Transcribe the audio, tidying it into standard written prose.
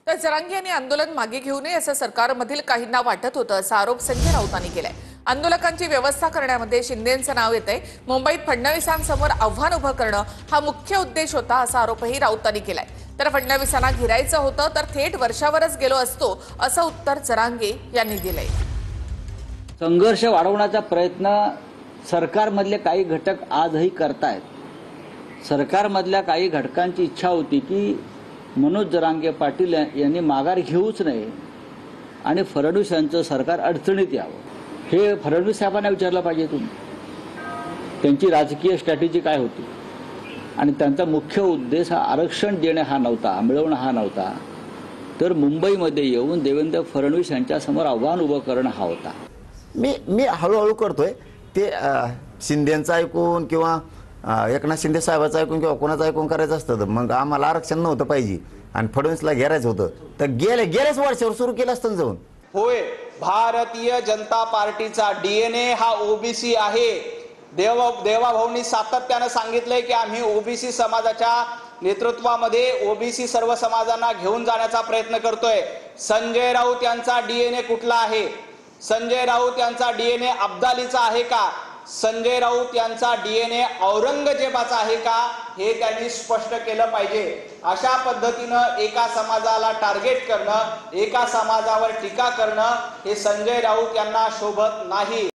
तर जरांगे यांनी आंदोलन मागे घेऊ नये असं सरकारमधील काहींना वाटत होतं असा आरोप संजय राऊतांनी केलाय। आंदोलकांची व्यवस्था करण्यामध्ये शिंदेंचं नाव येतंय। मुंबईत फडणवीसांसमोर आव्हान उभं करणं हा मुख्य उद्देश होता असा आरोपही राऊतांनी केलाय। तर फडणवीसांना घेरायचं होतं तर थेट वर्षावरच गेलो असतो असं उत्तर जरांगे यांनी दिलंय। संघर्ष वाढवण्याचा प्रयत्न सरकारमधले काही घटक आजही करतायत। सरकारमधल्या काही घटकांची इच्छा होती की मनोज जरांगे पाटील यांनी माघार घेऊच नये आणि फडणवीस यांचं सरकार अडचणीत यावं। हे फडणवीस साहेबांना विचारलं पाहिजे तुम्ही, त्यांची राजकीय स्ट्रॅटेजी काय होती आणि त्यांचा मुख्य उद्देश हा आरक्षण देणे हा नव्हता, मिळवणं हा नव्हता, तर मुंबईमध्ये येऊन देवेंद्र फडणवीस यांच्यासमोर आव्हान उभं करणं हा होता। मी हळूहळू करतोय ते शिंदेचं ऐकून किंवा एकनाथ शिंदे साहेबांचं ऐकून किंवा कोणाचं ऐकून करायचं असतं तर मग आम्हाला आरक्षण नव्हतं पाहिजे आणि फडणवीसला घेरायचं होतं तर गेल्याच वर्षावर सुरू केलं असतं जाऊन। होय, भारतीय जनता पार्टीचा डीएनए हा ओबीसी आहे। देवाभाऊंनी सातत्याने सांगितलंय की आम्ही ओबीसी समाजाच्या नेतृत्वामध्ये ओबीसी सर्व समाजांना घेऊन जाण्याचा प्रयत्न करतोय। संजय राऊत यांचा डीएनए कुठला आहे? संजय राऊत यांचा डीएनए अब्दालीचा आहे का? संजय राऊत यांचा डीएनए औरंगजेबाचा आहे का? हे त्यांनी स्पष्ट केलं पाहिजे। अशा पद्धतीनं एका समाजाला टार्गेट करणं, एका समाजावर टीका करणं हे संजय राऊत यांना शोभत नाही।